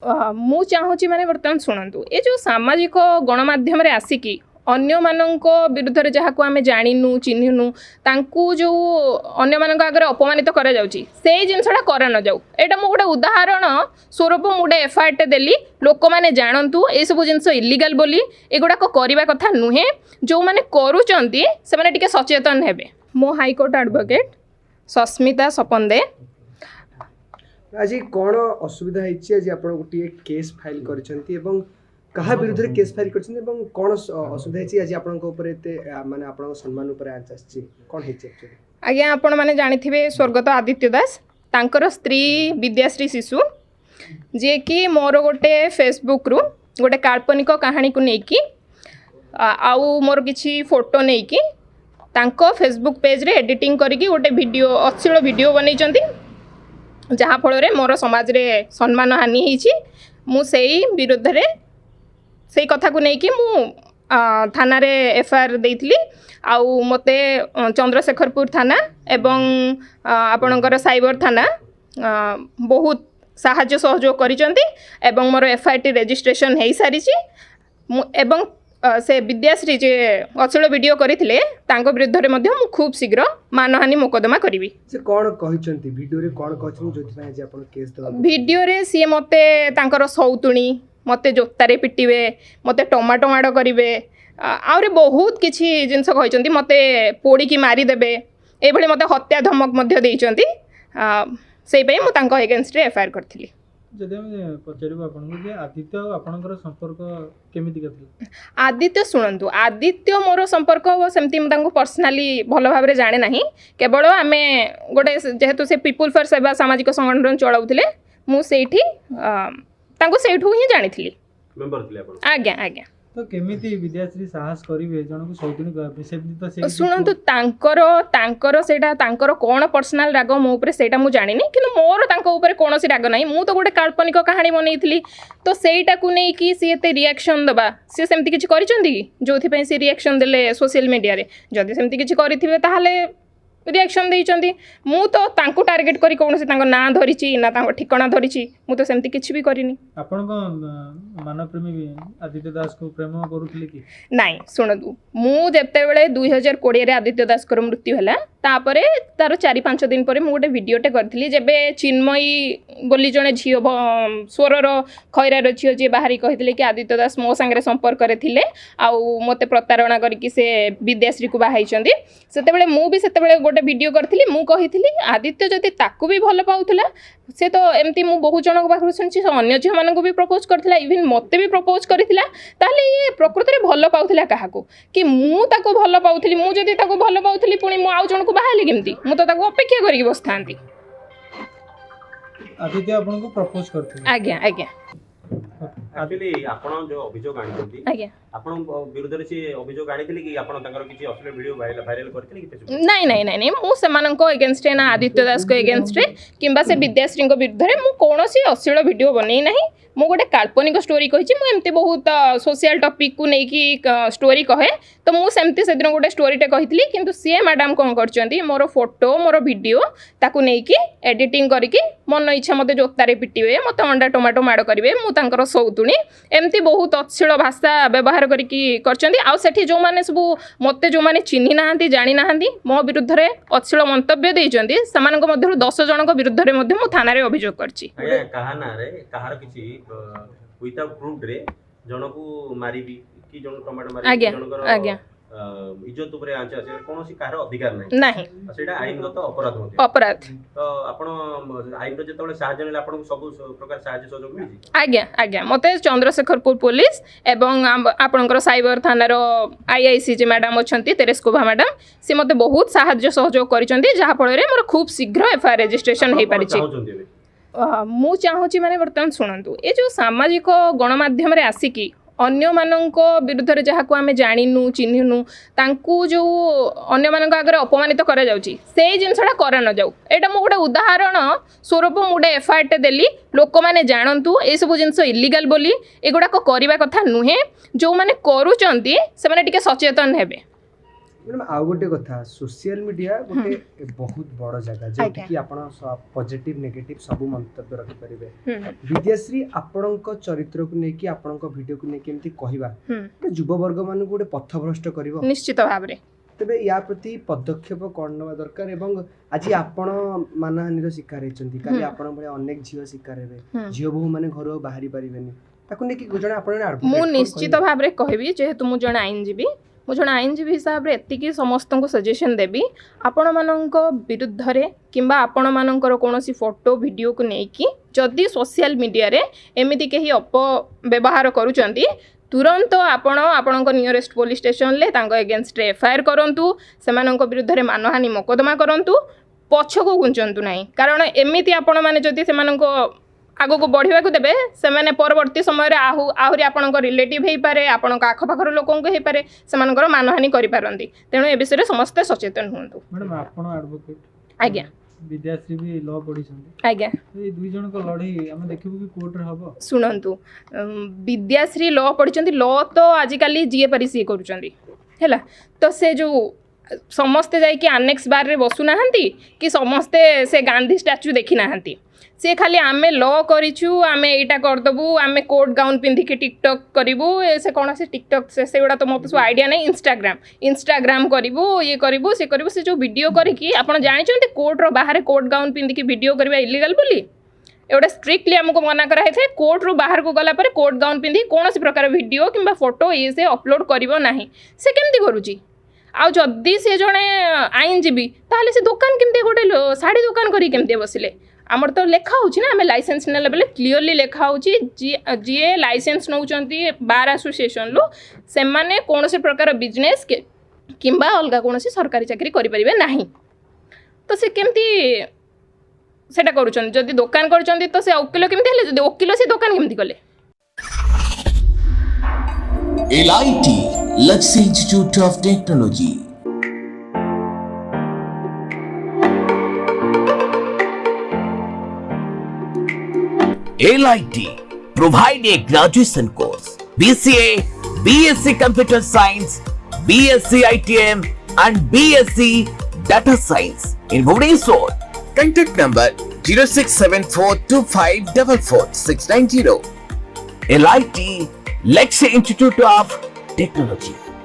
ମୁଁ ଚାହୁଁଛି ମାନେ ବର୍ତ୍ତମାନ ଶୁଣନ୍ତୁ ଏ ଯେଉଁ ସାମାଜିକ ଗଣମାଧ୍ୟମରେ ଆସିକି ଅନ୍ୟମାନଙ୍କ ବିରୁଦ୍ଧରେ ଯାହାକୁ ଆମେ ଜାଣିନୁ ଚିହ୍ନିନୁ ତାଙ୍କୁ ଯେଉଁ ଅନ୍ୟମାନଙ୍କ ଆଗରେ ଅପମାନିତ କରାଯାଉଛି ସେଇ ଜିନିଷଟା କରା ନ ଯାଉ। ଏଇଟା ମୁଁ ଗୋଟେ ଉଦାହରଣ ସ୍ୱରୂପ ମୁଁ ଗୋଟେ ଏଫଆଇଆରଟେ ଦେଲି ଲୋକମାନେ ଜାଣନ୍ତୁ ଏସବୁ ଜିନିଷ ଇଲିଗାଲ ବୋଲି ଏଗୁଡ଼ାକ କରିବା କଥା ନୁହେଁ। ଯେଉଁମାନେ କରୁଛନ୍ତି ସେମାନେ ଟିକେ ସଚେତନ ହେବେ। ମୋ ହାଇକୋର୍ଟ ଆଡଭୋକେଟ୍ ସସ୍ମିତା ସପନ୍ଦେ। आज कौन असुविधा है आज आप गोटे केस फाइल कर कहा विरुद्ध में केस फाइल कर कौन असुविधा है आज आप माने आप सम्मान कौन है आज्ञा आपण मैंने जानी स्वर्गत आदित्य दास तांकर स्त्री विद्याश्री शिशु जी कि मोर गोटे फेसबुक रु गोटे काल्पनिक कहानी को लेकिन आउ मोर किसी फोटो नहीं कि तांको फेसबुक पेज रे एडिटिंग करके गोटे वीडियो अश्लील वीडियो बनई जहाँ फल मोर समाज रे सम्मान हानि होती मु सेई विरोध रे सेई कथा को लेकिन मु थाना रे एफआईआर देइथिली आउ मते चंद्रशेखरपुर थाना एवं आपणकर साइबर थाना बहुत साहाय्य सहयोग करिसंती एवं मोर एफआईआर रजिस्ट्रेशन हो सारी एवं से विद्याश्री जे अश्लील वीडियो करथिले तांको विरुद्ध रे मध्य मु खूब शीघ्र मानहानि मोकदमा करिवि। से कोन कहिसंती वीडियो रे कोन कहथिन जोथि पय जे आपण केस दबा वीडियो रे सी मते तांकर सौतुणी मते जोतारे पिटिबे मते टमाटो माड़ करिवे आउरे बहुत किछि जिंस कहिसंती मते पोड़ी की मारी देबे ए भली मते हत्या धमक मध्य देइचंती सेई पय मु तांको अगेंस्ट रे एफआईआर करथिली। जदि हम पचारू आपन जे आदित्य आपनकर संपर्क केमिति करथिले आदित्य शुणु आदित्य मोर संपर्क सेमती मुझे पर्सनाली भल भाव जाने ना केवल आम गोटे जेहेतु से पीपुल फॉर सेवा सामाजिक संगठन चलाऊे मुझे ही जानी आज्ञा आज्ञा तो केमिति विद्याश्री साहस करिवे जनकु सौतुनी कहबे सेमति तो से शुणु तांकर सेटा तांकर कोन पर्सनल राग मो ऊपर सेटा मु जानिनी किंतु मोर तांको ऊपर कोनोसी राग नाही मु तो गोटे काल्पनिक कहानी बनैथिली तो सेटा को नै कि सी एते रिएक्शन दबा सी सेमति किछि करिसंती कि जोथि पय सी रिएक्शन देले सोशल मीडिया रे जदि सेमति किछि करिथिबे ताहाले रिएक्शन देइचंती मु तो तांको टार्गेट करी कोनोसी तांको ना धरिची ना तांको ठिकाना धरिची मु तो सेमति किछि भी करिनी। आपण को मानव प्रेमी आदित्य दास को प्रेम करूथिले कि नाही शुणु मु जेते बेले 2020 रे आदित्य दास को मृत्यु हला तापरे तार 4-5 दिन पर मु गोटे वीडियोटे करथिली जेबे चिन्मयी बोली जणे झियो स्वरर खैरार झियो जे बाहरी कहिथिले कि आदित्य दास मो संगे संपर्क रे थिले आउ मते प्रतारणा करिकि से विद्याश्री को बाहाइचंदी सेते बेले मु भी सेते बेले गोटे वीडियो करथिली मु कहिथिली आदित्य जति ताकू भी भल पाउथला से तो एमती मु बहु जन को पाखरु सुनछि अन्य झियो मानन को भी प्रपोज करथिला इवन मते भी प्रपोज करथिला ताले ये प्रकृति रे भल पाउथला काहाको कि मु ताको भल पाउथली मु जति ताको भल पाउथली पुनी मु आउ जन को बाहाले केमती मु तो ताको अपेक्षा करिक बसथांती। आदित्य आपन को प्रपोज करथिले आज्ञा आज्ञा एक्चुअली आपण जो अभियोग आनिथि आज्ञा आपण विरुद्ध रे से अभियोग आनिथिले कि आपण तांकर किछि अश्लील वीडियो वायरल करथिले कि फेसबुक नहीं नहीं नहीं नहीं मु सेमानंको अगेंस्ट रे ना आदित्य दास को अगेंस्ट रे किंबा से विद्याश्री को विरुद्ध रे मु कोनोसी अश्लील वीडियो बनै नाही मु गोटे काल्पनिक स्टोरी कहि मु एमती बहुत सोशल टॉपिक को नै कि स्टोरी कहे तो मु सेमती से दिन गोटे स्टोरीटे कहितली किंतु सी मैडम कोन करचंती मोर फोटो मोर वीडियो ताकू नै कि एडिटिंग करके मन इच्छा मते जोतारे पिटिबे मते अंडा टमाटो माड़ करिवे मु तांकर सौतुणी एमती बहुत अश्लील भाषा व्यवहार करिकी करचंती आ सेठी जो माने सब मते जो माने चिन्हि नाहंती जानि नाहंती मो विरुद्ध रे अश्लील मंतव्य देइचंती समानक मध्यरु 10 जनक विरुद्ध रे मध्य मु थाना रे अभियोग करची कहा ना रे कहार किछि विदाउट प्रूफ रे जनकू मारिबी कि जन टमाटो मारिबी जनकर आज्ञा इज्जत ऊपर आंच आसे कोनोसी कार अधिकार नाही नाही सेटा आईनगत अपराध होते अपराध तो आपण आईन रो जेतबेले सहाय्य नेला आपण सब प्रकार सहाय्य सहयोग मिलि आज्ञा आज्ञा मते चंद्रशेखरपुर पुलिस एवं आपणकर साइबर थाना रो आईआईसी जे मैडम अछंती तेरेस्कोभा मैडम से मते बहुत सहाय्य सहयोग करिसंती जहा फल रे मोर खूब शीघ्र एफआईआर रजिस्ट्रेशन हे पारिछि। मु चाहूची माने वर्तमान शुणु ए जो सामाजिक गणमाध्यम रे आसिकी अन्य मानक विरुद्ध रे जहाको आमे जानिनु चिन्हिनु तांकू जो अन्य मानक आगे अपमानित करा जाउची सेई जिनसटा करा न जाऊ। एटा मु गोटे उदाहरण स्वरूप मु गोटे एफआईआर देली लोक माने जानंतु ए सब जिनस इलीगल बोली एगुडा को करबा कथा नुहे जो माने करूचंती से माने टिके सचेतन हेबे। मैडम आउ गोटे कथा सोशल मीडिया गोटे बहुत बड़ जगह जो आज्ञा। कि आपण पॉजिटिव नेगेटिव सब मंतव्य रखि परिबे हम्म, विद्याश्री आपणक चरित्र को नेकी आपणक वीडियो को नेकी एमती कहवा हम्म, युव वर्ग मान गोटे पथभ्रष्ट करिवो निश्चित भाव में तेबे या प्रति पदक्षेप कौन नवा दरकार एवं आज आपण मानहानिर शिकार होइचंती काली आपण भले अनेक झियो शिकार हेबे झियो बहु माने घर बाहरी परिबेनी ताकु नेकी जणे आपण मु निश्चित भाव में कहबी जेहेतु मु जण आईनजीवी मु जण आईनजीवी हिसाब रे एतिकी समस्त को सजेशन देबी आपण मानक विरुद्ध रे किंबा आपण मानकर कोनोसी फोटो वीडियो को नेकी जदि सोशल मीडिया रे एमिति केही अपव्यवहार करूचंती तुरंत आपण आपणक नियरेस्ट पुलिस स्टेशन ले तांको अगेंस्ट एफआईआर करंतु सेमानक विरुद्ध रे मानहानि मोकदमा करंतु पछको गुंचंतु नाही कारण एमिति आपण माने जदि सेमानक आगको बढ़िया को देबे सेमाने परवर्ती समय आहरी आपणक रिलेटिव हो पारे आपणक आखपाखर लोक हो पारे सेमानकर मानहानि करि पारंती तेणु ए विषय समस्ते सचेतन हुंतु मैडम आपण एडवोकेट आज्ञा विद्याश्री भी लॉ पढ़ी आज्ञा ये दुई जन को लड़ाई आम देखबू कि कोर्ट रे हबो शुणु विद्याश्री लॉ पढ़ी लॉ तो आजिकल जीए पारि सी करुँच है तो से जो समस्ते जाइए आनेक्स बार रे बसु नाहंती कि समस्ते से गांधी स्टैच्यू देखी नाहंती से खाली आमे लॉ करिछु आमे एटा करदबु आमे कोट गाउन पिंधिकी टिकटॉक करिवु से कौन से टिकटॉक से गुड़ा तो मोते सब आइडिया नहीं इंस्टाग्राम करिवु ये करिवु से जो वीडियो करिकी आपण जानिछन्ते कोर्ट रो बाहर कोट गाउन पिंधिकी वीडियो करबा इलीगल बोली एवढा स्ट्रिक्टली आमको मना कराई थे कोर्ट रू बाहर को गला पर कोट गाउन पिंधि कौन प्रकार वीडियो किंबा फोटो ये से अपलोड करिवो नाही से केमती करूची आउ जदि से जड़े आईनजीवी ताहले से दुकान केमती गोटे शाढ़ी दुकान करी केमती बसिले आमर तो लेखा होची ना आमे लाइसेंस नेला बेले क्लियरली लेखा होची जी लाइसेंस नौचंती बार एसोसिएशन लो से माने कौन से प्रकार बिजनेस किंबा अलगा कौन सरकारी चाकरी करि परिबे नाही तो से केमती सेटा करूछन जदि दुकान करछन्ती तो से वकील केमती हेले जदि वकील से दुकान केमती कले LIT Luxury Institute of Technology. LIT provide a graduation course BCA, BSc Computer Science, BSc ITM and BSc Data Science in Bhubaneswar. Contact number 067425444690. LIT Luxury Institute of Technology.